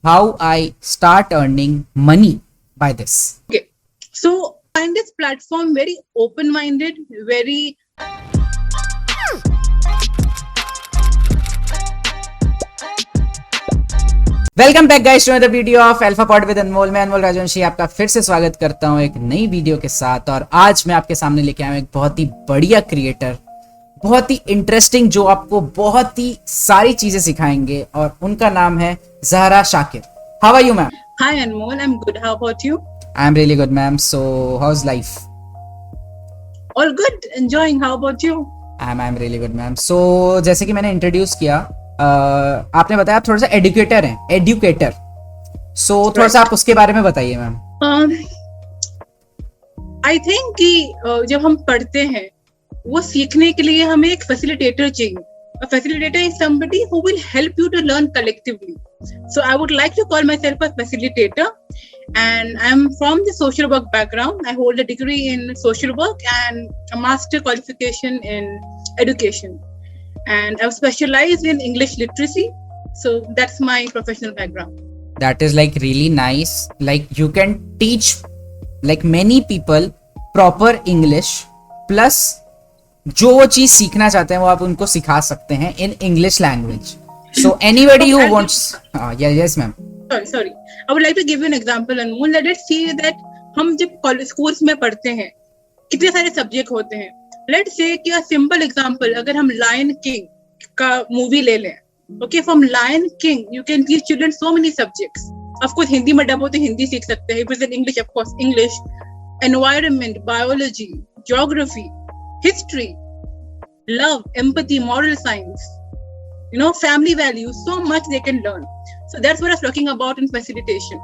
how I start earning money by this. Okay, so find this platform very open-minded, very welcome back guys to another video of Alpha Pod with Anmol. मैं अनमोल राजवंशी आपका फिर से स्वागत करता हूं एक नई वीडियो के साथ। और आज मैं आपके सामने लेके आया हूं एक बहुत ही बढ़िया क्रिएटर, बहुत ही इंटरेस्टिंग, जो आपको बहुत ही सारी चीजें सिखाएंगे, और उनका नाम है Zahra Shakir. How are you ma'am? Hi Anmol, I'm good. How about you? I am really good ma'am. So how's life? All good. Enjoying. How about you? I am really good ma'am. So जैसे कि मैंने introduce किया, आपने बताया आप थोड़ा सा educator हैं, एडुकेटर। सो थोड़ा सा आप उसके बारे में बताइए मैम। I think कि जब हम पढ़ते हैं वो सीखने के लिए हमें एक फैसिलिटेटर चाहिए। A facilitator is somebody who will help you to learn collectively. So I would like to call myself a facilitator, and I'm from the social work background. I hold a degree in social work and a master qualification in education, and I've specialized in English literacy. So that's my professional background. That is like really nice. Like you can teach like many people proper English, plus जो वो चीज सीखना चाहते हैं वो आप उनको सिखा सकते हैं in English language. So anybody who wants, yes ma'am. Sorry. I would like to give you an example. And let's see that हम जब कॉलेज स्कूल्स में पढ़ते हैं कितने सारे सब्जेक्ट होते हैं। Let's say कि a simple example, अगर हम Lion King का मूवी ले लें, okay, from Lion King you can teach children so many subjects. Of course Hindi में डब हो तो हिंदी सीख सकते हैं, if it's in English of course English, environment, biology, geography, history, love, empathy, moral science, family values, so much they can learn. So that's what I was talking about in facilitation.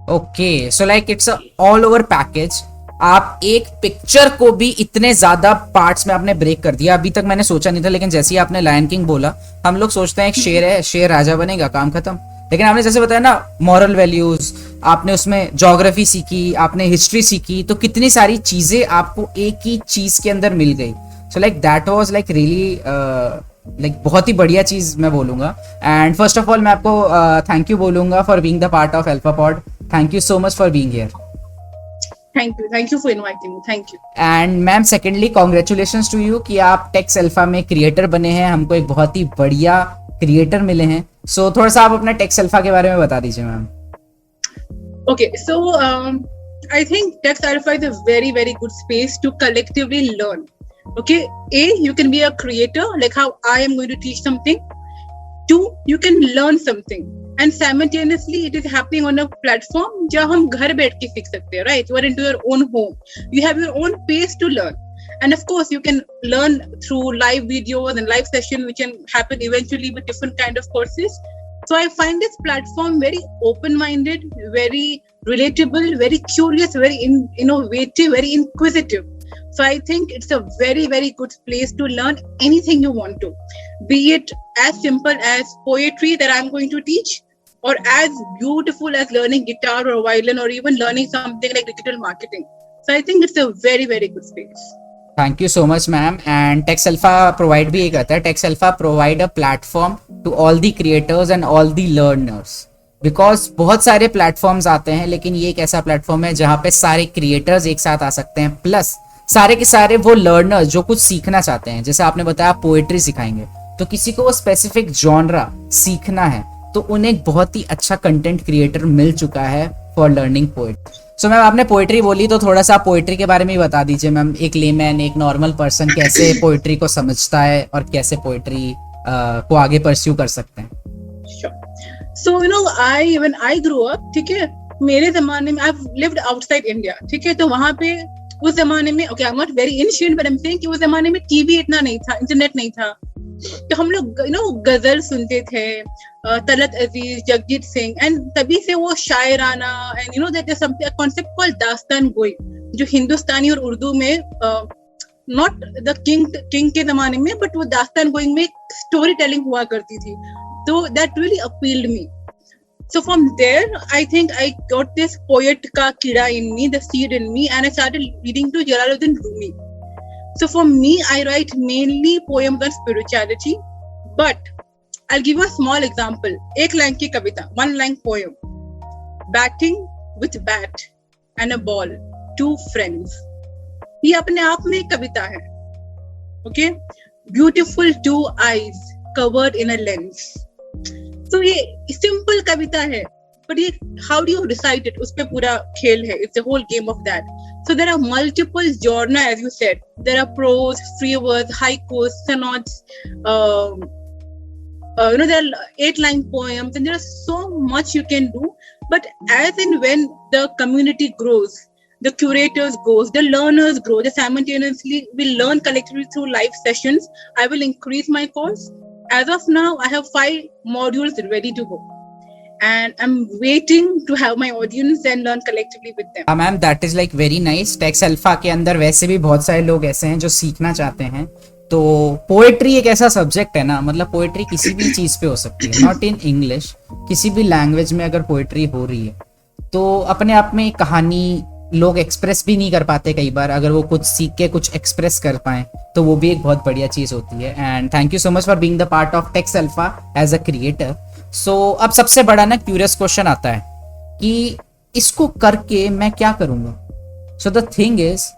Okay, so like it's a all over package. आप एक picture को भी इतने ज्यादा parts में आपने break कर दिया। अभी तक मैंने सोचा नहीं था, लेकिन जैसे ही आपने लायन किंग बोला, हम लोग सोचते हैं एक शेर है, शेर राजा बनेगा, काम खत्म। लेकिन आपने जैसे बताया ना, मॉरल वैल्यूज, आपने उसमें ज्योग्राफी सीखी, आपने हिस्ट्री सीखी, तो कितनी सारी चीजें आपको एक ही चीज के अंदर मिल गई। So like that was like really like बहुत ही बढ़िया चीज मैं बोलूंगा। एंड फर्स्ट ऑफ ऑल मैं आपको थैंक यू बोलूंगा for being the part of Alpha Pod. Thank you so much for being here. Thank you for inviting me. Thank you. And ma'am secondly congratulations to you कि आप takes alpha में creator बने हैं। हमको एक बहुत ही बढ़िया क्रिएटर मिले हैं। सो थोड़ा सा आप अपना टेक्स अल्फा के बारे में बता दीजिए ma'am. Okay, so I think Text Alpha is a very, very good space to collectively learn. Okay, you can be a creator, like how I am going to teach something. 2, you can learn something. And simultaneously, it is happening on a platform जहाँ हम घर बैठ के सीख सकते हैं, right? You are into your own home. You have your own pace to learn. And of course, you can learn through live videos and live sessions, which can happen eventually with different kind of courses. So I find this platform very open-minded, very relatable, very curious, very innovative, very inquisitive. So I think it's a very, very good place to learn anything you want to. Be it as simple as poetry that I'm going to teach, or as beautiful as learning guitar or violin, or even learning something like digital marketing. So I think it's a very, very good space. Thank you so much ma'am. And Tex Alpha provide भी ये करता है, Tex Alpha provide a platform to all the creators and all the learners. Because बहुत सारे platforms आते हैं, लेकिन ये एक ऐसा प्लेटफॉर्म है जहाँ पे सारे क्रिएटर्स एक साथ आ सकते हैं, प्लस सारे के सारे वो लर्नर्स जो कुछ सीखना चाहते हैं। जैसे आपने बताया पोएट्री सिखाएंगे, तो किसी को वो स्पेसिफिक जॉनरा सीखना है, तो उन्हें एक बहुत ही अच्छा कंटेंट क्रिएटर मिल चुका है for learning poetry. So ma'am आपने पोएट्री बोली, तो थोड़ा सा पोएट्री के बारे में ही बता दीजिए मैम। एक लेमैन, एक नॉर्मल पर्सन कैसे पोएट्री को समझता है और कैसे पोएट्री को आगे परस्यू कर सकते हैं? So when I grew up, ठीक है, मेरे जमाने में I've lived outside India, ठीक है, तो वहाँ पे उस जमाने में, okay, I'm not very ancient, but I'm saying कि उस जमाने में टीवी इतना नहीं था, इंटरनेट नहीं था, तो हम लोग गजल सुनते थे, तलत अजीज, जगजीत सिंह, एंड तभी से वो शायराना, and that is something, a concept called dastangoi, जो हिंदुस्तानी और उर्दू में नॉट द किंग के जमाने में, बट वो दास्तान गोइंग में स्टोरी टेलिंग हुआ करती थी, तो that really appealed me. So from there, I think I got this poet ka kida in me, the seed in me, and I started reading to Jalaluddin Rumi. So for me, I write mainly poems on spirituality, but I'll give you a small example. एक line की कविता, one line poem. Batting with bat and a ball, two friends. ये अपने आप में एक कविता है. Okay? Beautiful two eyes covered in a lens. So ये simple कविता है, but ये how do you recite it? उस पे पूरा खेल है. It's a whole game of that. So there are multiple genres, as you said. There are prose, free verse, haikus, sonnets. There are 8-line poems, and there is so much you can do. But as and when the community grows, the curators grows, the learners grow, they simultaneously will learn collectively through live sessions. I will increase my course. As of now, I have 5 modules ready to go. And I'm waiting to have my audience and learn collectively with them. Ma'am that is like very nice. Tex Alpha के अंदर वैसे भी बहुत सारे लोग ऐसे हैं जो सीखना चाहते हैं. तो पोएट्री एक ऐसा सब्जेक्ट है ना, मतलब पोएट्री किसी भी चीज पे हो सकती है, नॉट इन इंग्लिश, किसी भी लैंग्वेज में अगर पोएट्री हो रही है तो अपने आप में कहानी लोग एक्सप्रेस भी नहीं कर पाते कई बार. अगर वो कुछ सीख के कुछ एक्सप्रेस कर पाए तो वो भी एक बहुत बढ़िया चीज होती है. And thank you so much for being the part of Tex Alpha as a creator. So अब सबसे बड़ा ना क्यूरियस क्वेश्चन आता है कि इसको करके मैं क्या करूंगा. So the thing is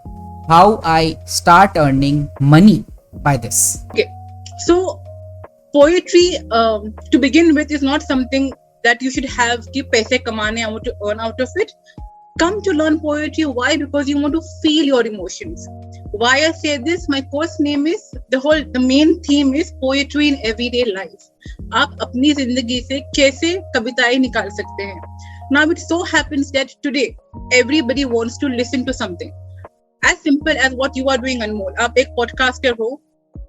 how I start earning money by this. Okay, so poetry to begin with is not something that you should have कि पैसे कमाने, I want to earn out of it. Come to learn poetry. Why? Because you want to feel your emotions. Why I say this? My course name is the main theme is poetry in everyday life. आप अपनी जिंदगी से कैसे कविताएं निकाल सकते हैं. Now it so happens that today everybody wants to listen to something as simple as what you are doing, अनमोल. आप एक पॉडकास्टर हो,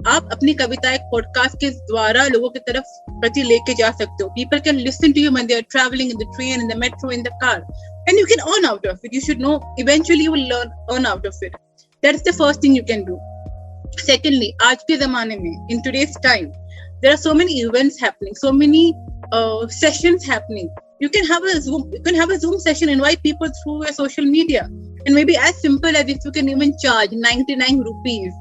आप अपनी कविता एक पॉडकास्ट के द्वारा लोगों की तरफ प्रति लेके जा सकते हो. People can listen to you when they are traveling in the train, in the metro, in the car, and you can earn out of it. You should know eventually you will earn out of it. That's the first thing you can do. Secondly, आज के ज़माने में, in today's time, there are so many events happening, so many sessions happening. You can have a Zoom session, invite people through your social media, and maybe as simple as if you can even charge 99 rupees,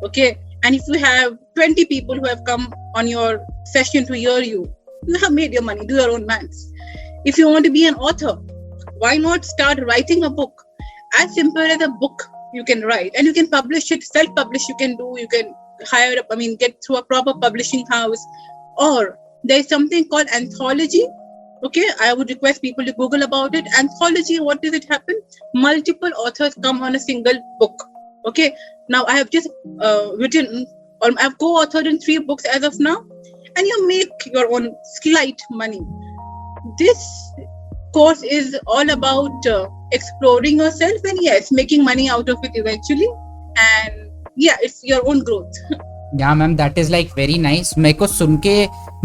okay? And if you have 20 people who have come on your session to hear you, you have made your money. Do your own maths. If you want to be an author, why not start writing a book? As simple as a book you can write, and you can publish it, self-publish you can do. You can get through a proper publishing house, or there is something called anthology. Okay, I would request people to Google about it. Anthology, what does it happen? Multiple authors come on a single book. Okay, now I have just written, or I have co-authored in 3 books as of now, and you make your own slight money. This course is all about exploring yourself, and yes, making money out of it eventually, and yeah, it's your own growth. या ma'am that is like very nice. मेरे को सुन के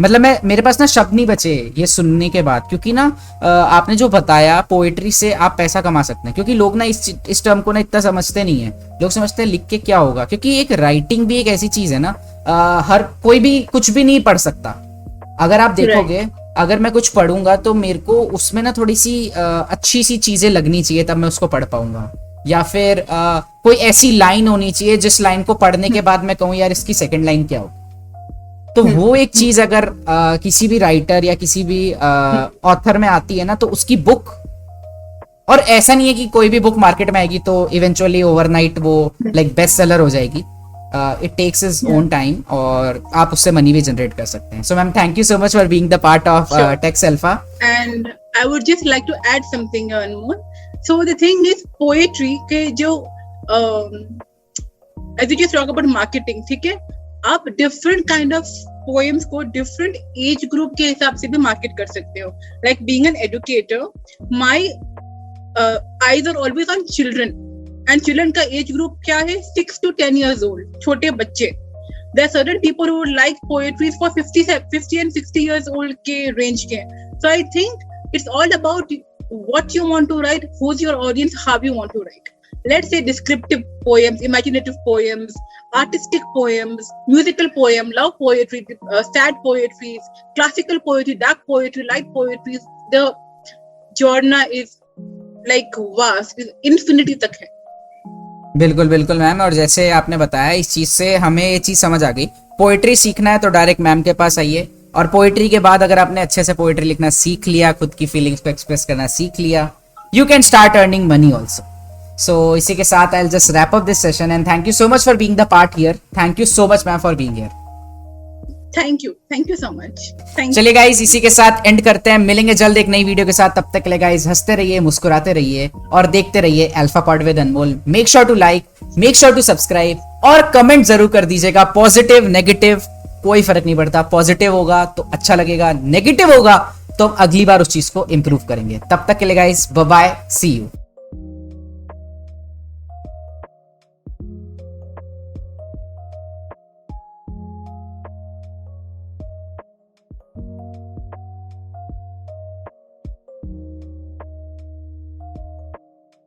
मतलब मेरे पास ना शब्द नहीं बचे ये सुनने के बाद, क्योंकि ना आपने जो बताया पोएट्री से आप पैसा कमा सकते हैं. क्योंकि लोग ना इस टर्म को ना इतना समझते नहीं है. लोग समझते हैं लिख के क्या होगा, क्योंकि एक राइटिंग भी एक ऐसी चीज है ना, हर कोई भी कुछ भी नहीं पढ़ सकता. अगर आप देखोगे, अगर मैं कुछ पढ़ूंगा तो मेरे को उसमें ना थोड़ी सी अच्छी सी चीजें लगनी चाहिए, तब मैं उसको पढ़ पाऊंगा. या फिर कोई ऐसी लाइन होनी चाहिए जिस लाइन को पढ़ने के बाद मैं कहूँ यार इसकी सेकंड लाइन क्या हो. तो वो एक चीज अगर किसी भी राइटर या किसी भी ऑथर में आती है ना, तो उसकी बुक, और ऐसा नहीं है कि कोई भी बुक मार्केट में आएगी तो इवेंचुअली ओवरनाइट वो लाइक बेस्ट सेलर हो जाएगी. It takes its own time, और आप उससे मनी भी जनरेट कर सकते हैं. So ma'am thank you so much for being the part of Tex Alpha. And I would just like to add something, Anmol. So the thing is, poetry के जो as you just talk about marketing, ठीक है, आप different kind of poems को different age group के हिसाब से भी market कर सकते हो. Like being an educator, my eyes are always on children, and children का age group क्या है? 6 to 10 years old, छोटे बच्चे. There are certain people who would like poetry for 50 and 60 years old के range के. So I think it's all about what you want to write, who's your audience, how you want to write. Let's say descriptive poems, imaginative poems, artistic poems, musical poem, love poetry, sad poetries, classical poetry, dark poetry, light poetry. The genre is like vast, infinity तक है. बिल्कुल बिल्कुल ma'am. और जैसे आपने बताया, इस चीज से हमें ये चीज समझ आ गई. पोएट्री सीखना है तो डायरेक्ट मैम के पास आइए. और पोइट्री के बाद अगर आपने अच्छे से पोइट्री लिखना सीख लिया, खुद की फीलिंग्स को एक्सप्रेस करना सीख लिया, you can start earning money also. So इसी के साथ I will just wrap up this session and thank you so much for being the part here. Thank you so much ma'am for being here. Thank you so much. चलिए guys, इसी के साथ and करते हैं. मिलेंगे जल्द एक नई वीडियो के साथ. तब तक के लिए गाइज हंसते रहिए, मुस्कुराते रहिए और देखते रहिए Alpha Pod with Anmol. Make sure to like, make sure to subscribe और कमेंट जरूर कर दीजिएगा. पॉजिटिव नेगेटिव कोई फर्क नहीं पड़ता. पॉजिटिव होगा तो अच्छा लगेगा, नेगेटिव होगा तो हम अगली बार उस चीज को इंप्रूव करेंगे. तब तक के लिए guys bye bye, see you.